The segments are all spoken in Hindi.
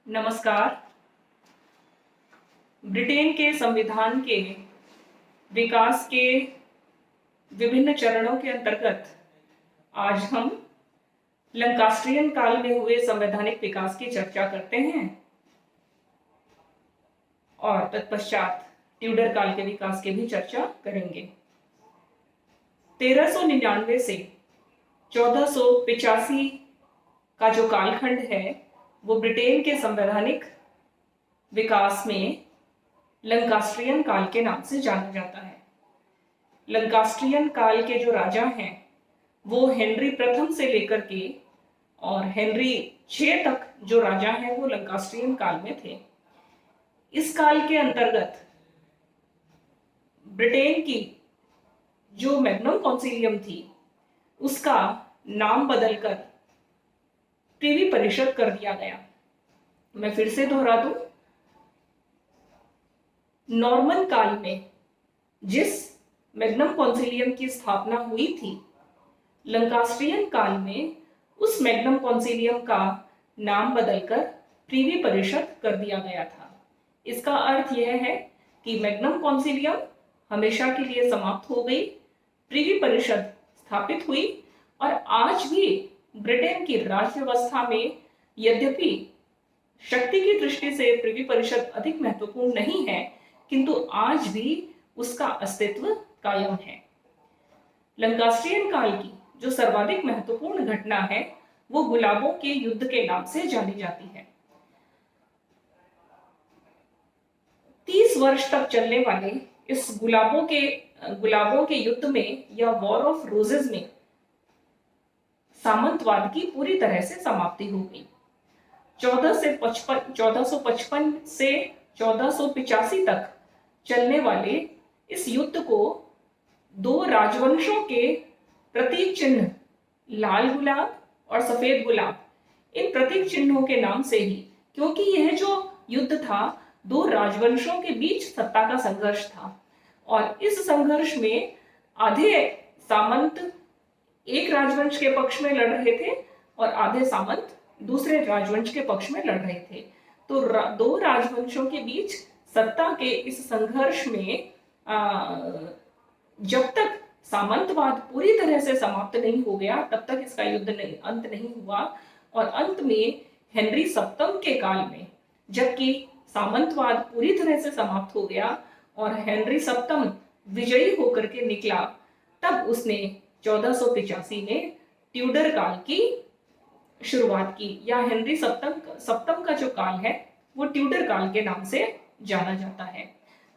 नमस्कार। ब्रिटेन के संविधान के विकास के विभिन्न चरणों के अंतर्गत आज हम लंकास्ट्रियन काल में हुए संवैधानिक विकास की चर्चा करते हैं और तत्पश्चात ट्यूडर काल के विकास की भी चर्चा करेंगे। 1399 से 1485 का जो कालखंड है वो ब्रिटेन के संवैधानिक विकास में लंकास्ट्रियन काल के नाम से जाना जाता है। लंकास्ट्रियन काल के जो राजा हैं वो हेनरी प्रथम से लेकर के और हेनरी 6 तक जो राजा हैं वो लंकास्ट्रियन काल में थे। इस काल के अंतर्गत ब्रिटेन की जो मैग्नम कॉन्सिलियम थी उसका नाम बदलकर प्रीवी परिषद कर दिया गया। मैं फिर से दोहरा दूं, नॉर्मन काल में जिस मैग्नम कॉन्सिलियम की स्थापना हुई थी, लंकास्ट्रियन काल में उस मैग्नम कॉन्सिलियम का नाम बदलकर प्रीवी परिषद कर दिया गया था। इसका अर्थ यह है कि मैग्नम कॉन्सिलियम हमेशा के लिए समाप्त हो गई, प्रीवी परिषद स्थापित हुई और आज भी ब्रिटेन की राज्य व्यवस्था में यद्यपि शक्ति की दृष्टि से प्रीवी परिषद अधिक महत्वपूर्ण नहीं है, किंतु आज भी उसका अस्तित्व कायम है। लंकास्ट्रियन काल की जो सर्वाधिक महत्वपूर्ण घटना है वो गुलाबों के युद्ध के नाम से जानी जाती है। 30 वर्ष तक चलने वाले इस गुलाबों के युद्ध में या वॉर ऑफ रोजेस में सामंतवाद की पूरी तरह से समाप्ति हो गई। 1455 से 1485 तक चलने वाले इस युद्ध को दो राजवंशों के प्रतीक चिन्ह लाल गुलाब और सफेद गुलाब, इन प्रतीक चिन्हों के नाम से ही, क्योंकि यह जो युद्ध था दो राजवंशों के बीच सत्ता का संघर्ष था और इस संघर्ष में आधे सामंत एक राजवंश के पक्ष में लड़ रहे थे और आधे सामंत दूसरे राजवंश के पक्ष में लड़ रहे थे। तो दो राजवंशों के बीच सत्ता के इस संघर्ष में जब तक सामंतवाद पूरी तरह से समाप्त नहीं हो गया तब तक इसका अंत नहीं हुआ और अंत में हेनरी सप्तम के काल में जबकि सामंतवाद पूरी तरह से समाप्त हो गया और हेनरी सप्तम विजयी होकर के निकला, तब उसने 1485 में ट्यूडर काल की शुरुआत की या हेनरी सप्तम का जो काल है वो ट्यूडर काल के नाम से जाना जाता है।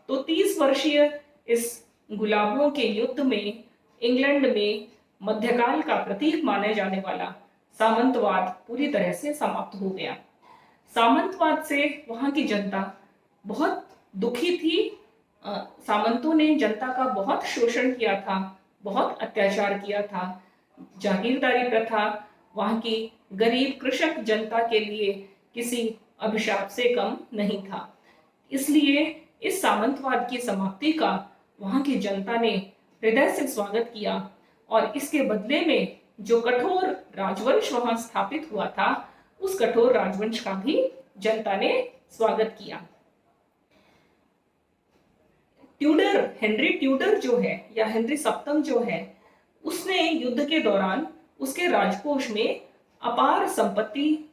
तो 30 वर्षीय इस गुलाबों के युद्ध में इंग्लैंड में मध्यकाल का प्रतीक माने जाने वाला सामंतवाद पूरी तरह से समाप्त हो गया। सामंतवाद से वहां की जनता बहुत दुखी थी। सामंतों ने जनता का बहुत शोषण किया था, बहुत अत्याचार किया था। जागीरदारी प्रथा वहां की गरीब कृषक जनता के लिए किसी अभिशाप से कम नहीं था। इसलिए इस सामंतवाद की समाप्ति का वहां की जनता ने हृदय से स्वागत किया और इसके बदले में जो कठोर राजवंश वहां स्थापित हुआ था उस कठोर राजवंश का भी जनता ने स्वागत किया। हेनरी ट्यूडर जो है या हेनरी सप्तम जो है, उसने युद्ध के दौरान उसके राजकोष में अपार संपत्ति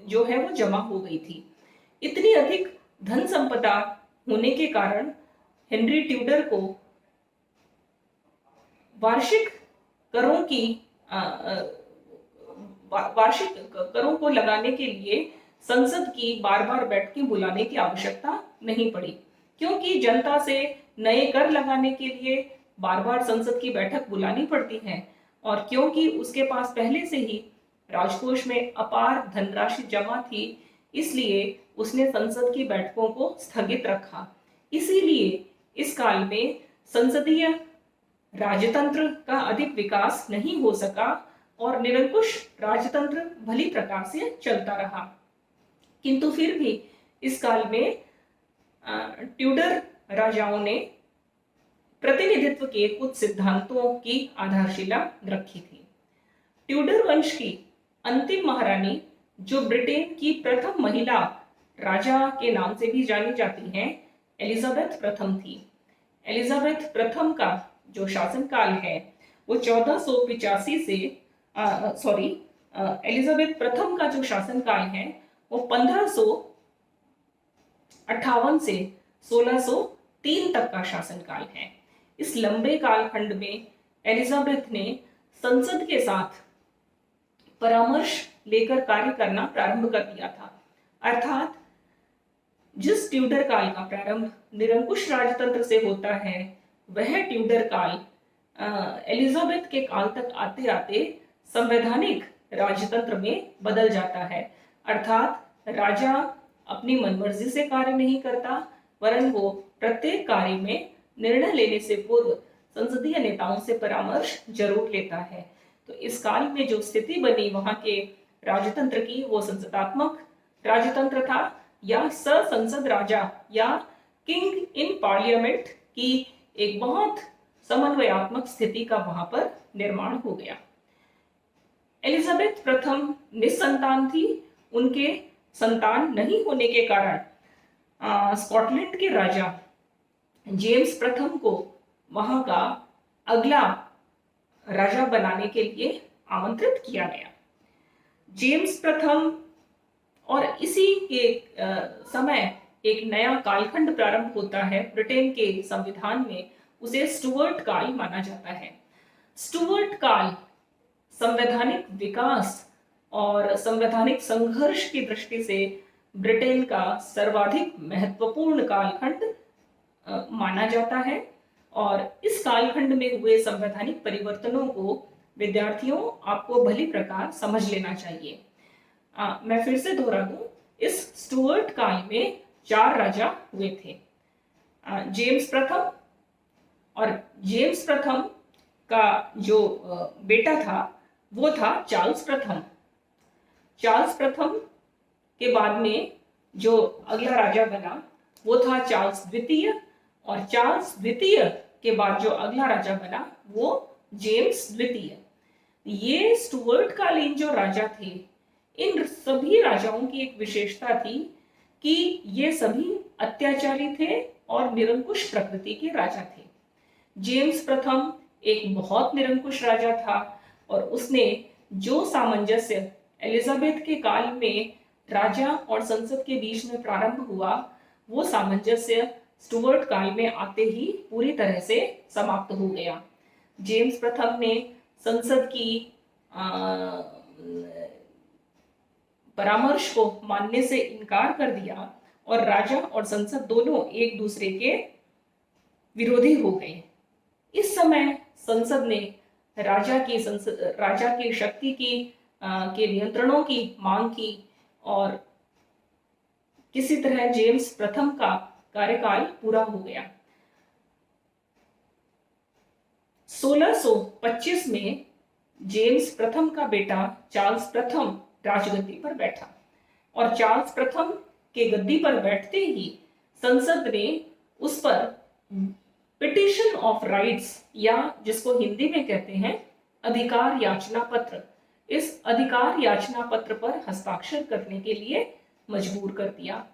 जो है वो जमा हो गई थी। इतनी अधिक धन संपदा होने के कारण हेनरी ट्यूडर को वार्षिक करों को लगाने के लिए संसद की बार बार बैठकें बुलाने की आवश्यकता नहीं पड़ी, क्योंकि जनता से नए कर लगाने के लिए बार बार संसद की बैठक बुलानी पड़ती है और क्योंकि उसके पास पहले से ही राजकोष में अपार धनराशि जमा थी, इसलिए उसने संसद की बैठकों को स्थगित रखा। इसीलिए इस काल में संसदीय राजतंत्र का अधिक विकास नहीं हो सका और निरंकुश राजतंत्र भली प्रकार से चलता रहा। किंतु फिर भी इस काल में ट्यूडर राजाओं ने प्रतिनिधित्व के कुछ सिद्धांतों की आधारशिला रखी थी। ट्यूडर वंश की अंतिम महारानी जो ब्रिटेन की प्रथम महिला राजा के नाम से भी जानी जाती हैं, एलिजाबेथ प्रथम थी। एलिजाबेथ प्रथम का जो शासनकाल है वो 1485 से सॉरी एलिजाबेथ प्रथम का जो शासनकाल है वो 1558 से 1603 तक का शासनकाल है। इस लंबे कालखंड में एलिजाबेथ ने संसद के साथ परामर्श लेकर कार्य करना प्रारंभ कर दिया था। अर्थात जिस ट्यूडर काल का प्रारंभ निरंकुश राजतंत्र से होता है, वह ट्यूडर काल एलिजाबेथ के काल तक आते आते संवैधानिक राजतंत्र में बदल जाता है। अर्थात राजा अपनी मनमर्जी से कार्य नहीं करता, वरन वो प्रत्येक कार्य में निर्णय लेने से पूर्व संसदीय नेताओं से परामर्श जरूर लेता है। तो इस काल में जो स्थिति बनी वहां के राजतंत्र की, वो संसदात्मक राजतंत्र था या संसद राजा या किंग इन पार्लियामेंट की एक बहुत समन्वयात्मक स्थिति का वहां पर निर्माण हो गया। एलिजाबेथ प्रथम निसंतान थी। उनके संतान नहीं होने के कारण स्कॉटलैंड के राजा जेम्स प्रथम को वहां का अगला राजा बनाने के लिए आमंत्रित किया गया। जेम्स प्रथम और इसी के समय एक नया कालखंड प्रारंभ होता है ब्रिटेन के संविधान में। उसे स्टुअर्ट काल माना जाता है। स्टुअर्ट काल संवैधानिक विकास और संवैधानिक संघर्ष की दृष्टि से ब्रिटेन का सर्वाधिक महत्वपूर्ण कालखंड माना जाता है और इस कालखंड में हुए संवैधानिक परिवर्तनों को विद्यार्थियों आपको भली प्रकार समझ लेना चाहिए। मैं फिर से दोहरा दूं, इस स्टुअर्ट काल में 4 राजा हुए थे। जेम्स प्रथम, और जेम्स प्रथम का जो बेटा था वो था चार्ल्स प्रथम। चार्ल्स प्रथम के बाद में जो अगला राजा बना वो था चार्ल्स द्वितीय, और चार्ल्स द्वितीय के बाद जो अगला राजा बना वो जेम्स द्वितीय। ये स्टुअर्ट कालीन जो राजा थे, इन सभी राजाओं की एक विशेषता थी कि ये सभी अत्याचारी थे और निरंकुश प्रकृति के राजा थे। जेम्स प्रथम एक बहुत निरंकुश राजा था और उसने जो सामंजस्य एलिजाबेथ के काल में राजा और संसद के बीच में प्रारंभ हुआ, वो सामंजस्य स्टुअर्ट काल में आते ही पूरी तरह से समाप्त हो गया। जेम्स प्रथम ने संसद की परामर्श को मानने से इनकार कर दिया और राजा और संसद दोनों एक दूसरे के विरोधी हो गए। इस समय संसद ने राजा की शक्ति की के नियंत्रणों की मांग की और किसी तरह जेम्स प्रथम का कार्यकाल पूरा हो गया। 1625 में जेम्स प्रथम का बेटा चार्ल्स प्रथम राजगद्दी पर बैठा और चार्ल्स प्रथम के गद्दी पर बैठते ही संसद ने उस पर पिटिशन ऑफ राइट्स, या जिसको हिंदी में कहते हैं अधिकार याचना पत्र, इस अधिकार याचना पत्र पर हस्ताक्षर करने के लिए मजबूर कर दिया।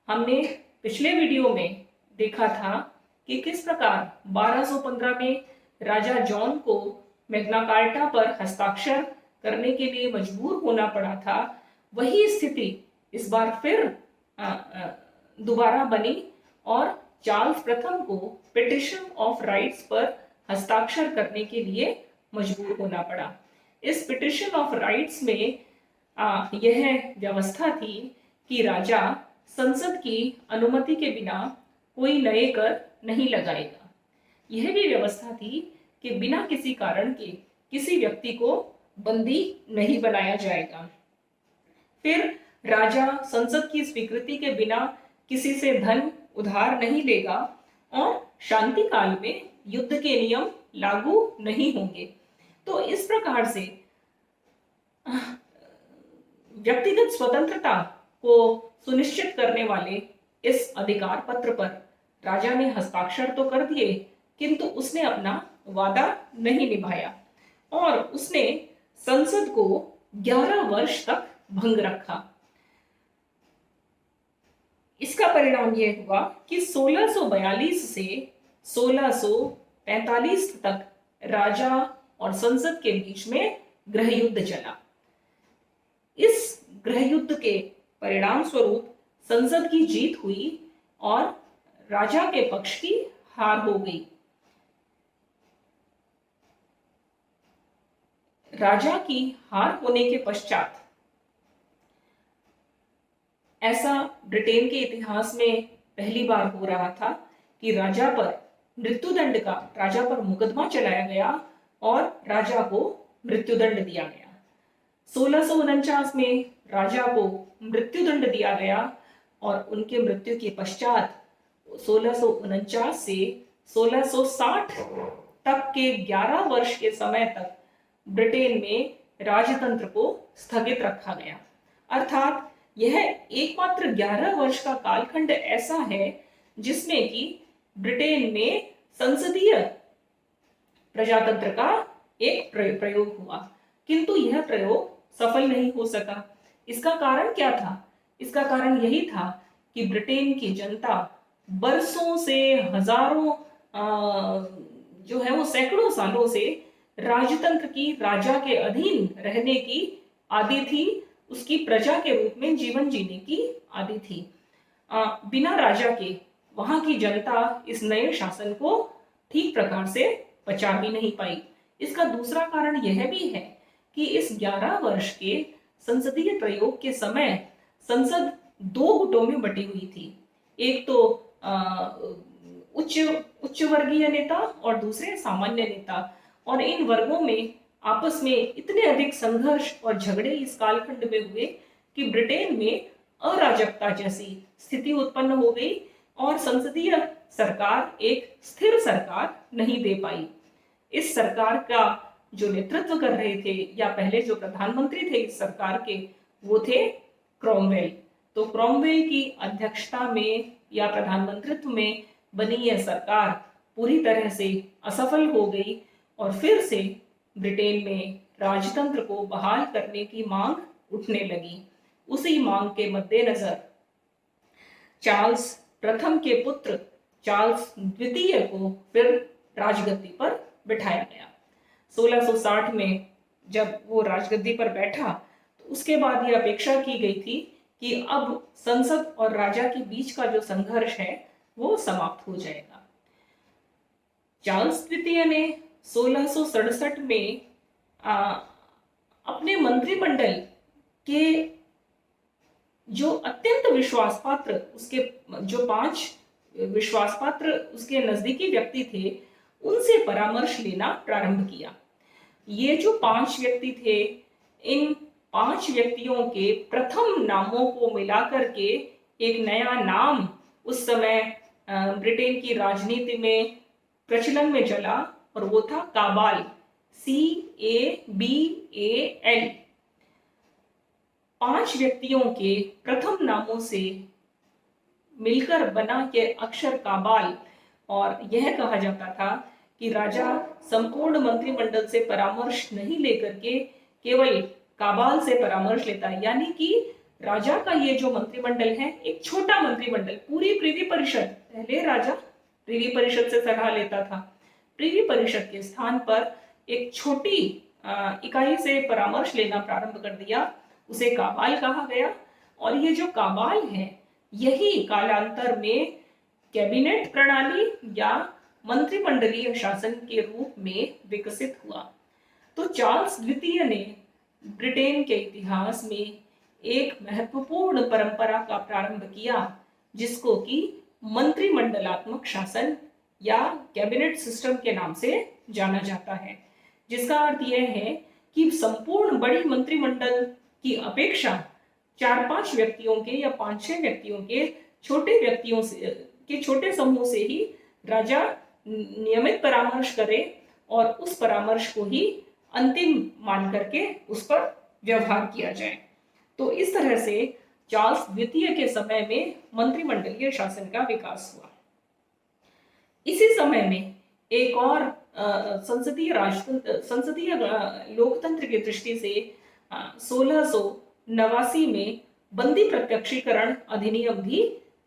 हमने पिछले वीडियो में देखा था कि किस प्रकार 1215 में राजा जॉन को मैग्ना कार्टा पर हस्ताक्षर करने के लिए मजबूर होना पड़ा था। वही स्थिति इस बार फिर दोबारा बनी और चार्ल्स प्रथम को पिटिशन ऑफ राइट्स पर हस्ताक्षर करने के लिए मजबूर होना पड़ा। इस पिटिशन ऑफ राइट्स में यह व्यवस्था थी कि राजा संसद की अनुमति के बिना कोई नए कर नहीं लगाएगा। यह भी व्यवस्था थी कि बिना किसी कारण के किसी व्यक्ति को बंदी नहीं बनाया जाएगा। फिर राजा संसद की स्वीकृति के बिना किसी से धन उधार नहीं लेगा और शांति काल में युद्ध के नियम लागू नहीं होंगे। तो इस प्रकार से व्यक्तिगत स्वतंत्रता को सुनिश्चित करने वाले इस अधिकार पत्र पर राजा ने हस्ताक्षर तो कर दिए, किंतु उसने अपना वादा नहीं निभाया और उसने संसद को 11 वर्ष तक भंग रखा। इसका परिणाम यह हुआ कि 1642 से 1645 तक राजा और संसद के बीच में गृह युद्ध चला। इस गृह युद्ध के परिणाम स्वरूप संसद की जीत हुई और राजा के पक्ष की हार हो गई। राजा की हार होने के पश्चात ऐसा ब्रिटेन के इतिहास में पहली बार हो रहा था कि राजा पर मृत्युदंड का, राजा पर मुकदमा चलाया गया और राजा को मृत्युदंड दिया गया। 1649 में राजा को मृत्युदंड दिया गया और उनके मृत्यु के पश्चात 1649 से 1660 तक के 11 वर्ष के समय तक ब्रिटेन में राजतंत्र को स्थगित रखा गया। अर्थात यह एकमात्र 11 वर्ष का कालखंड ऐसा है जिसमें कि ब्रिटेन में संसदीय प्रजातंत्र का एक प्रयोग हुआ, किंतु यह प्रयोग सफल नहीं हो सका। इसका कारण क्या था? इसका कारण यही था कि ब्रिटेन की जनता बरसों से, हजारों जो है वो सैकड़ों सालों से राजतंत्र की, राजा के अधीन रहने की आदि थी, उसकी प्रजा के रूप में जीवन जीने की आदि थी। बिना राजा के वहां की जनता इस नए शासन को ठीक प्रकार से पचा भी नहीं पाई। इसका दूसरा कारण यह भी है कि इस 11 वर्ष के संसदीय प्रयोग के समय संसद दो गुटों में बटी हुई थी। एक तो उच्च वर्गीय नेता और दूसरे सामान्य नेता, और इन वर्गों में आपस में इतने अधिक संघर्ष और झगड़े इस कालखंड में हुए कि ब्रिटेन में अराजकता जैसी स्थिति उत्पन्न हो गई और संसदीय सरकार एक स्थिर सरकार नहीं दे पाई। इस सरकार का जो नेतृत्व कर रहे थे, या पहले जो प्रधानमंत्री थे इस सरकार के, वो थे क्रॉमवेल। तो क्रॉमवेल की अध्यक्षता में या प्रधानमंत्रित्व में बनी यह सरकार पूरी तरह से असफल हो गई और फिर से ब्रिटेन में राजतंत्र को बहाल करने की मांग उठने लगी। उसी मांग के मद्देनजर चार्ल्स प्रथम के पुत्र चार्ल्स द्वितीय को फिर राजगद्दी पर बिठाया गया। 1660 में जब वो राजगद्दी पर बैठा तो उसके बाद ये अपेक्षा की गई थी कि अब संसद और राजा के बीच का जो संघर्ष है वो समाप्त हो जाएगा। चार्ल्स द्वितीय ने 1667 में अपने मंत्रिमंडल के जो अत्यंत विश्वास पात्र, उसके जो 5 विश्वास पात्र उसके नजदीकी व्यक्ति थे, उनसे परामर्श लेना प्रारंभ किया। ये जो 5 व्यक्ति थे, इन 5 व्यक्तियों के प्रथम नामों को मिलाकर के एक नया नाम उस समय ब्रिटेन की राजनीति में प्रचलन में चला और वो था काबाल, CABAL। 5 व्यक्तियों के प्रथम नामों से मिलकर बना ये अक्षर काबाल, और यह कहा जाता था कि राजा संपूर्ण मंत्रिमंडल से परामर्श नहीं लेकर के केवल काबाल से परामर्श लेता है, यानी कि राजा का ये जो मंत्रिमंडल है एक छोटा मंत्रिमंडल, पूरी प्रिवी परिषद, पहले राजा प्रिवी परिषद से सलाह लेता था, प्रिवी परिषद के स्थान पर एक छोटी इकाई से परामर्श लेना प्रारंभ कर दिया, उसे काबाल कहा गया। और ये जो काबाल है यही कालांतर में कैबिनेट प्रणाली या मंत्रिमंडलीय शासन के रूप में विकसित हुआ। तो चार्ल्स द्वितीय ने ब्रिटेन के इतिहास में एक महत्वपूर्ण परंपरा का प्रारंभ किया, जिसको कि मंत्रिमंडलात्मक शासन या कैबिनेट सिस्टम के नाम से जाना जाता है, जिसका अर्थ यह है कि संपूर्ण बड़ी मंत्रिमंडल की अपेक्षा 4-5 व्यक्तियों के या 5-6 व्यक्तियों के छोटे समूह से ही राजा नियमित परामर्श करे और उस परामर्श को ही अंतिम मान करके उस पर व्यवहार किया जाए। तो इस तरह से चार्ल्स द्वितीय के समय में मंत्रिमंडलीय शासन का विकास हुआ। इसी समय में एक और संसदीय लोकतंत्र की दृष्टि से 1989 में बंदी प्रत्यक्षीकरण अधिनियम भी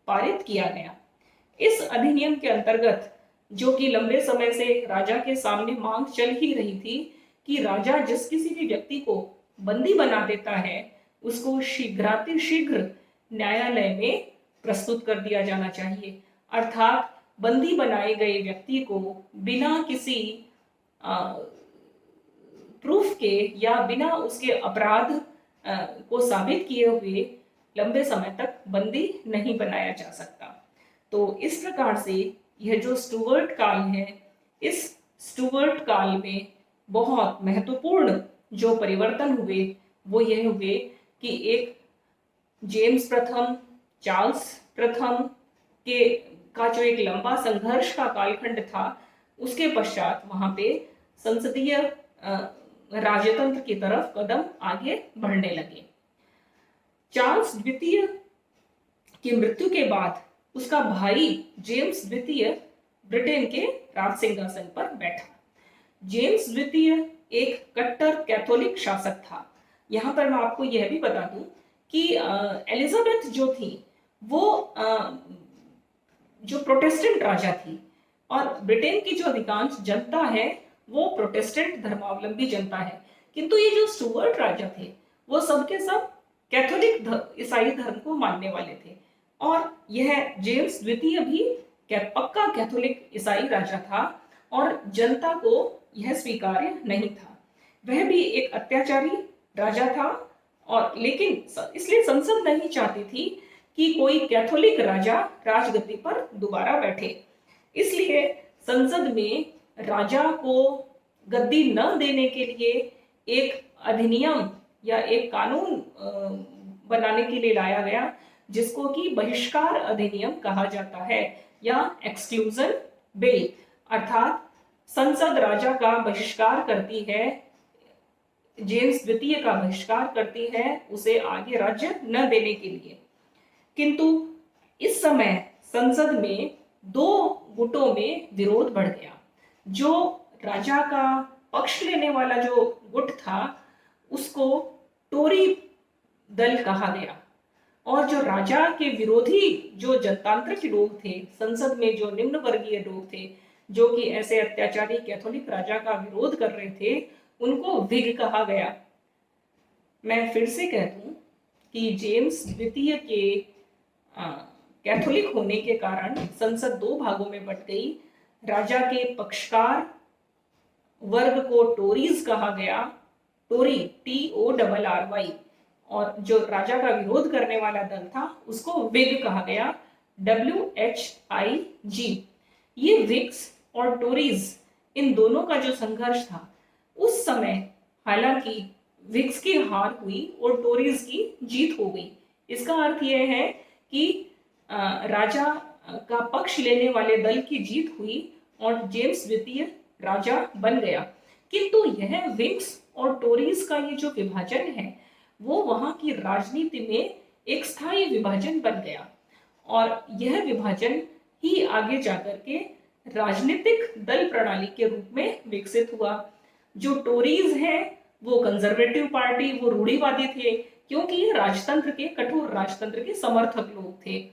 पारित किया गया। इस अधिनियम के अंतर्गत, जो कि लंबे समय से राजा के सामने मांग चल ही रही थी कि राजा जिस किसी भी व्यक्ति को बंदी बना देता है उसको शीघ्रातिशीघ्र न्यायालय में प्रस्तुत कर दिया जाना चाहिए। अर्थात बंदी बनाए गए व्यक्ति को बिना किसी प्रूफ के या बिना उसके अपराध को साबित किए हुए लंबे समय तक बंदी नहीं बनाया जा सकता। तो इस प्रकार से यह जो स्टुअर्ट काल है, इस स्टुअर्ट काल में बहुत महत्वपूर्ण जो परिवर्तन हुए वो यह हुए कि एक जेम्स प्रथम, चार्ल्स प्रथम के का जो एक लंबा संघर्ष का कालखंड था, उसके पश्चात वहां पे संसदीय राजतंत्र की तरफ कदम आगे बढ़ने लगे। चार्ल्स द्वितीय की मृत्यु के बाद उसका भाई जेम्स द्वितीय ब्रिटेन के राज सिंहासन पर बैठा। जेम्स द्वितीय एक कट्टर कैथोलिक शासक था। यहाँ पर मैं आपको यह भी बता दूं कि एलिजाबेथ जो थी वो जो प्रोटेस्टेंट राजा थी, और ब्रिटेन की जो अधिकांश जनता है वो प्रोटेस्टेंट धर्मावलंबी जनता है, किंतु ये जो स्टुअर्ट राजा थे वो सबके सब कैथोलिक ईसाई धर्म को मानने वाले थे। और यह जेम्स द्वितीय भी पक्का कैथोलिक ईसाई राजा था और जनता को यह स्वीकार्य नहीं था। वह भी एक अत्याचारी राजा था, और लेकिन इसलिए संसद नहीं चाहती थी कि कोई कैथोलिक राजा राजगद्दी पर दोबारा बैठे। इसलिए संसद में राजा को गद्दी न देने के लिए एक अधिनियम या एक कानून बनाने के लिए लाया गया, जिसको कि बहिष्कार अधिनियम कहा जाता है या एक्सक्लूजन बिल। अर्थात संसद राजा का बहिष्कार करती है, जेम्स द्वितीय का बहिष्कार करती है उसे आगे राज्य न देने के लिए। किंतु इस समय संसद में दो गुटों में विरोध बढ़ गया। जो राजा का पक्ष लेने वाला जो गुट था उसको टोरी दल कहा गया, और जो राजा के विरोधी जो जनतांत्रिक लोग थे, संसद में जो निम्न वर्गीय लोग थे जो कि ऐसे अत्याचारी कैथोलिक राजा का विरोध कर रहे थे, उनको विग कहा गया। मैं फिर से कह दूं कि जेम्स द्वितीय के कैथोलिक होने के कारण संसद दो भागों में बंट गई। राजा के पक्षकार वर्ग को टोरीज कहा गया, टोरी TORRY, और जो राजा का विरोध करने वाला दल था उसको विग कहा गया, WHIG। ये विग्स और टोरीज, इन दोनों का जो संघर्ष था उस समय, हालांकि विग्स की हार हुई और टोरीज की जीत हो गई। इसका अर्थ यह है कि राजा का पक्ष लेने वाले दल की जीत हुई और जेम्स द्वितीय राजा बन गया। किंतु यह विग्स और टोरीज का ये जो विभाजन है वो वहां की राजनीति में एक स्थायी विभाजन बन गया, और यह विभाजन ही आगे जाकर के राजनीतिक दल प्रणाली के रूप में विकसित हुआ। जो टोरीज हैं वो कंजर्वेटिव पार्टी, वो रूढ़िवादी थे, क्योंकि ये राजतंत्र के, कठोर राजतंत्र के समर्थक लोग थे।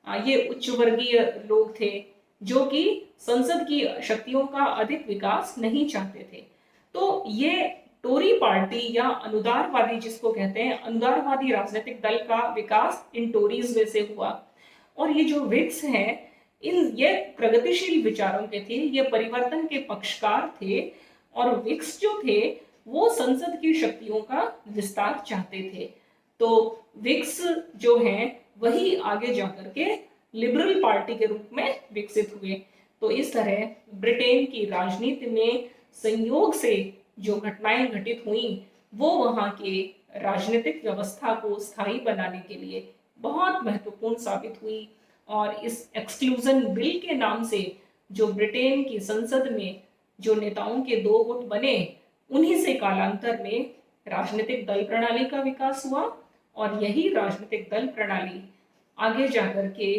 ये उच्च वर्गीय लोग थे जो कि संसद की शक्तियों का अधिक विकास नहीं चाहते थे। तो ये टोरी पार्टी या अनुदारवादी जिसको कहते हैं, अनुदारवादी राजनीतिक दल का विकास इन टोरीज में से हुआ। और ये जो विग्स हैं, ये प्रगतिशील विचारों के थे, ये परिवर्तन के पक्षकार थे, और विग्स जो थे वो संसद की शक्तियों का विस्तार चाहते थे। तो विग्स जो हैं वही आगे जाकर के लिबरल पार्टी के रूप में विकसित हुए। तो इस तरह ब्रिटेन की राजनीति में संयोग से जो घटनाएं घटित हुई वो वहां के राजनीतिक व्यवस्था को स्थायी बनाने के लिए बहुत महत्वपूर्ण साबित हुई। और इस एक्सक्लूजन बिल के नाम से जो ब्रिटेन की संसद में जो नेताओं के दो गुट बने, उन्हीं से कालांतर में राजनीतिक दल प्रणाली का विकास हुआ, और यही राजनीतिक दल प्रणाली आगे जाकर के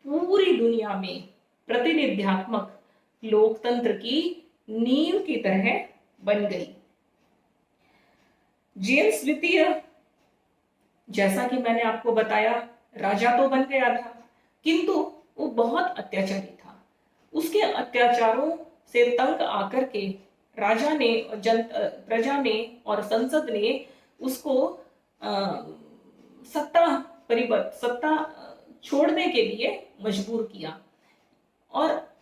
पूरी दुनिया में प्रतिनिध्यात्मक लोकतंत्र की नींव की तरह बन गई। जेम्स द्वितीय जैसा कि मैंने आपको बताया, राजा तो बन गया था, किंतु वो बहुत अत्याचारी था। उसके अत्याचारों से तंग आकर के राजा ने, प्रजा ने और संसद ने उसको सत्ता छोड़ने के लिए मजबूर किया। और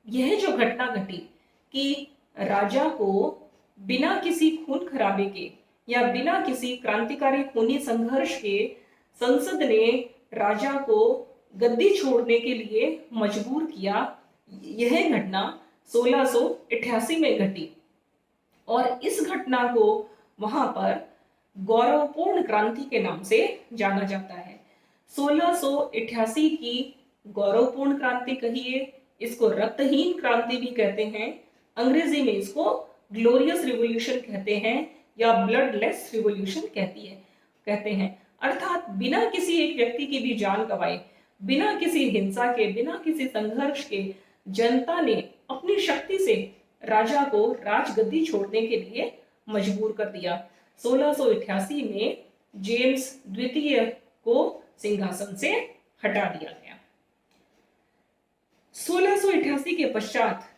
यह जो घटना घटी कि राजा को बिना किसी खून खराबे के या बिना किसी क्रांतिकारी खूनी संघर्ष के संसद ने राजा को गद्दी छोड़ने के लिए मजबूर किया, यह घटना 1688 में घटी। और इस घटना को वहां पर गौरवपूर्ण क्रांति के नाम से जाना जाता है। 1688 की गौरवपूर्ण क्रांति कहिए, इसको रक्तहीन क्रांति भी कहते हैं, अंग्रेजी में इसको ग्लोरियस रिवॉल्यूशन कहते हैं या ब्लडलेस रिवॉल्यूशन कहते हैं। अर्थात बिना किसी एक व्यक्ति की भी जान गंवाए, बिना किसी हिंसा के, बिना किसी संघर्ष के जनता ने अपनी शक्ति से राजा को राजगद्दी छोड़ने के लिए मजबूर कर दिया। 1688 में जेम्स द्वितीय को सिंहासन से हटा दिया गया। 1688 के पश्चात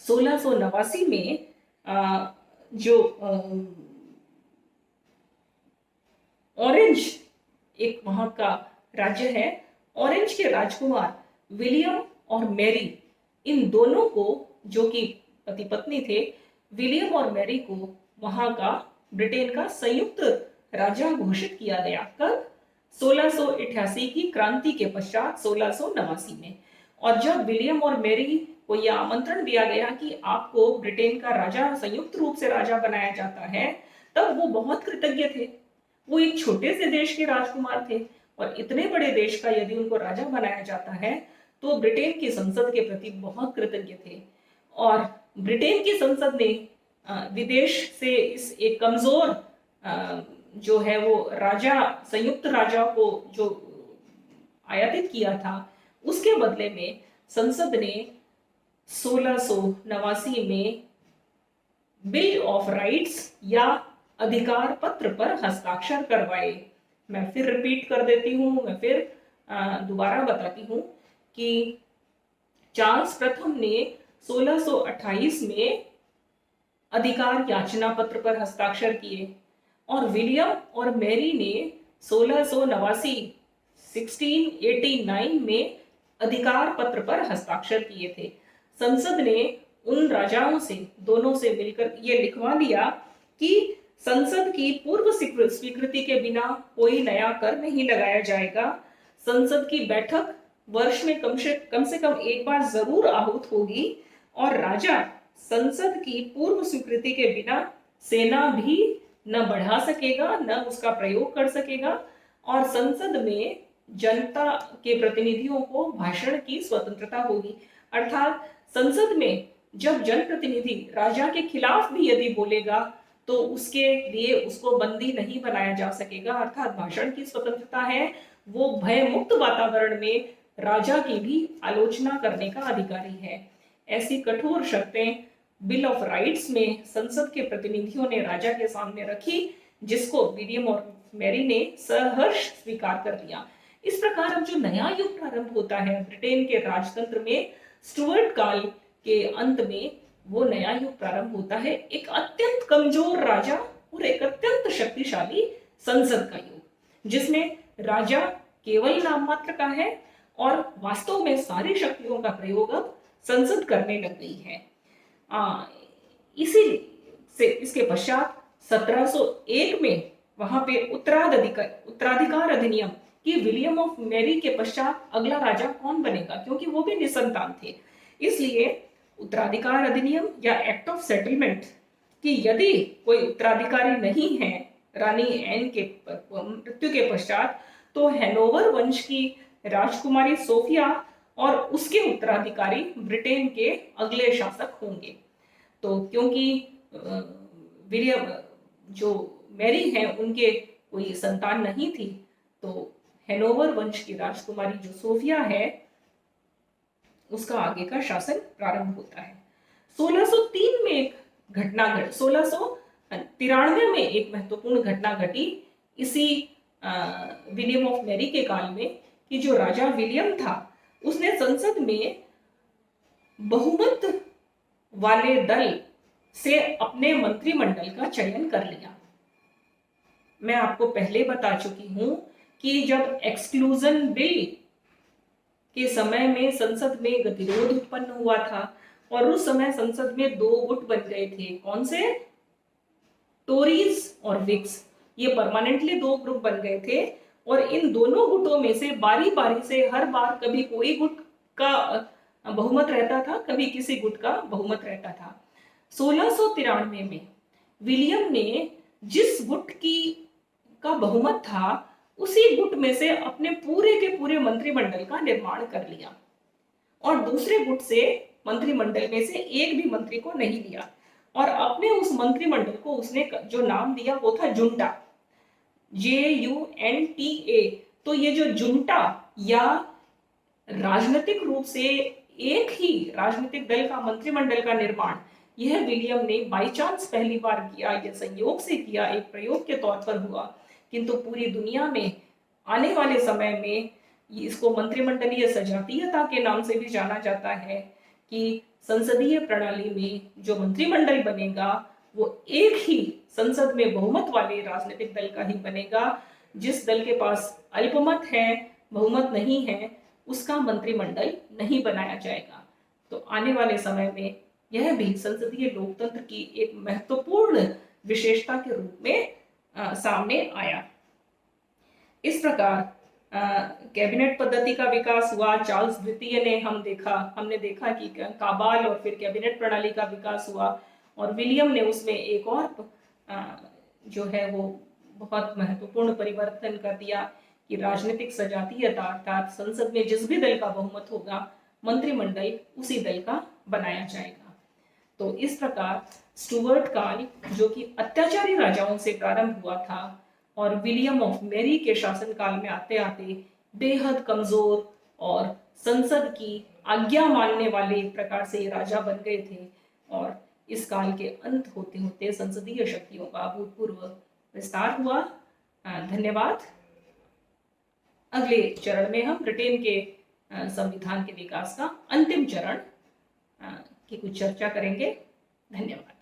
1689 में जो ऑरेंज एक वहां का राज्य है, ऑरेंज के राजकुमार विलियम और मैरी, इन दोनों को, जो कि पति पत्नी थे, विलियम और मैरी को वहां का ब्रिटेन का संयुक्त राजा घोषित किया गया। कब? 1688 की क्रांति के पश्चात 1689 में। और जब विलियम और मैरी को यह आमंत्रण दिया गया कि आपको ब्रिटेन का राजा, संयुक्त रूप से राजा बनाया जाता है, तब वो बहुत कृतज्ञ थे। वो एक छोटे से देश के राजकुमार थे और इतने बड़े देश का यदि उनको राजा बनाया जाता है तो ब्रिटेन की संसद के प्रति बहुत कृतज्ञ थे। और ब्रिटेन की संसद ने विदेश से इस एक कमजोर जो है वो राजा, संयुक्त राजा को जो आयातित किया था, उसके बदले में संसद ने 1689 में बिल ऑफ राइट्स या अधिकार पत्र पर हस्ताक्षर करवाए। मैं फिर रिपीट कर देती हूँ, मैं फिर दोबारा बताती हूँ कि चार्ल्स प्रथम ने 1628 में अधिकार याचना पत्र पर हस्ताक्षर किए और विलियम और मैरी ने 1689 में अधिकार पत्र पर हस्ताक्षर किए थे। संसद ने उन राजाओं से, दोनों से मिलकर ये लिखवा दिया कि संसद की पूर्व स्वीकृति के बिना कोई नया कर नहीं लगाया जाएगा। संसद की बैठक वर्ष में कम से कम एक बार जरूर आहूत होगी और राजा संसद की पूर्व स्वीकृति के बिना सेना भी न बढ़ा सकेगा, न उसका प्रयोग कर सकेगा। और संसद में जनता के प्रतिनिधियों को भाषण की स्वतंत्रता होगी। अर्थात संसद में जब जनप्रतिनिधि राजा के खिलाफ भी यदि बोलेगा तो उसके लिए उसको बंदी नहीं बनाया जा सकेगा। अर्थात भाषण की स्वतंत्रता है, वो भय मुक्त वातावरण में राजा की भी आलोचना करने का अधिकारी है। ऐसी कठोर शर्तें बिल ऑफ राइट्स में संसद के प्रतिनिधियों ने राजा के सामने रखी, जिसको विलियम और मैरी ने सहर्ष स्वीकार कर लिया। इस प्रकार अब जो नया युग प्रारंभ होता है ब्रिटेन के राजतंत्र में, स्टुअर्ट काल के अंत में वो नया युग प्रारंभ होता है, एक अत्यंत कमजोर राजा और एक अत्यंत शक्तिशाली संसद का युग, जिसमें राजा केवल नाम मात्र का है और वास्तव में सारी शक्तियों का प्रयोग अब संसद करने लग गई है। इसी से इसके पश्चात 1701 में वहां पे उत्तराधिकार अधिनियम कि विलियम ऑफ मैरी के पश्चात अगला राजा कौन बनेगा, क्योंकि वो भी निसंतान थे। इसलिए उत्तराधिकार अधिनियम या एक्ट ऑफ सेटलमेंट कि यदि कोई उत्तराधिकारी नहीं है रानी एन के मृत्यु के पश्चात, तो हैनोवर वंश की राजकुमारी सोफिया और उसके उत्तराधिकारी ब्रिटेन के अगले शासक होंगे। तो क्योंकि विलियम जो मैरी है उनके कोई संतान नहीं थी, तो हैनोवर वंश की राजकुमारी जो सोफिया है उसका आगे का शासन प्रारंभ होता है। 1603 में एक घटना 1693 में एक महत्वपूर्ण घटना घटी इसी विलियम ऑफ मैरी के काल में कि जो राजा विलियम था उसने संसद में बहुमत वाले दल से अपने मंत्रिमंडल का चयन कर लिया। मैं आपको पहले बता चुकी हूं कि जब एक्सक्लूजन बिल के समय में संसद में गतिरोध उत्पन्न हुआ था और उस समय संसद में दो गुट बन गए थे। कौन से? टोरीज और विक्स। ये परमानेंटली दो ग्रुप बन गए थे और इन दोनों गुटों में से बारी बारी से हर बार कभी कोई गुट का बहुमत रहता था, कभी किसी गुट का बहुमत रहता था। 1693 में विलियम ने जिस गुट का बहुमत था उसी गुट में से अपने पूरे के पूरे मंत्रिमंडल का निर्माण कर लिया और दूसरे गुट से मंत्रिमंडल में से एक भी मंत्री को नहीं लिया और अपने उस मंत्रिमंडल को उसने जो नाम दिया वो था जुंटा, JUNTA। तो ये जो जुंटा या राजनीतिक रूप से एक ही राजनीतिक दल का मंत्रिमंडल का निर्माण, यह विलियम ने बाई चांस पहली बार किया, यह संयोग से किया, एक प्रयोग के तौर पर हुआ। किंतु पूरी दुनिया में आने वाले समय में इसको मंत्रिमंडलीय सजातीयता के नाम से भी जाना जाता है कि संसदीय प्रणाली में जो मंत्रिमंडल बनेगा वो एक ही संसद में बहुमत वाले राजनीतिक दल का ही बनेगा। जिस दल के पास अल्पमत है, बहुमत नहीं है, उसका मंत्रिमंडल नहीं बनाया जाएगा। तो आने वाले समय में यह भी संसदीय लोकतंत्र की एक महत्वपूर्ण विशेषता के रूप में सामने आया। इस प्रकार कैबिनेट पद्धति का विकास हुआ। चार्ल्स द्वितीय ने हमने देखा कि काबाल और फिर कैबिनेट प्रणाली का विकास हुआ और विलियम ने उसमें एक और जो है वो बहुत महत्वपूर्ण परिवर्तन कर दिया कि राजनीतिक सजातीयता, अर्थात संसद में जिस भी दल का बहुमत होगा मंत्रिमंडल उसी दल का बनाया जाएगा। तो इस प्रकार स्टुअर्ट काल जो कि अत्याचारी राजाओं से प्रारंभ हुआ था और विलियम ऑफ मैरी के शासनकाल में आते आते बेहद कमजोर और संसद की आज्ञा मानने वाले एक प्रकार से राजा बन गए थे और इस काल के अंत होते होते संसदीय शक्तियों का भूतपूर्व विस्तार हुआ। धन्यवाद। अगले चरण में हम ब्रिटेन के संविधान के विकास का अंतिम चरण की कुछ चर्चा करेंगे। धन्यवाद।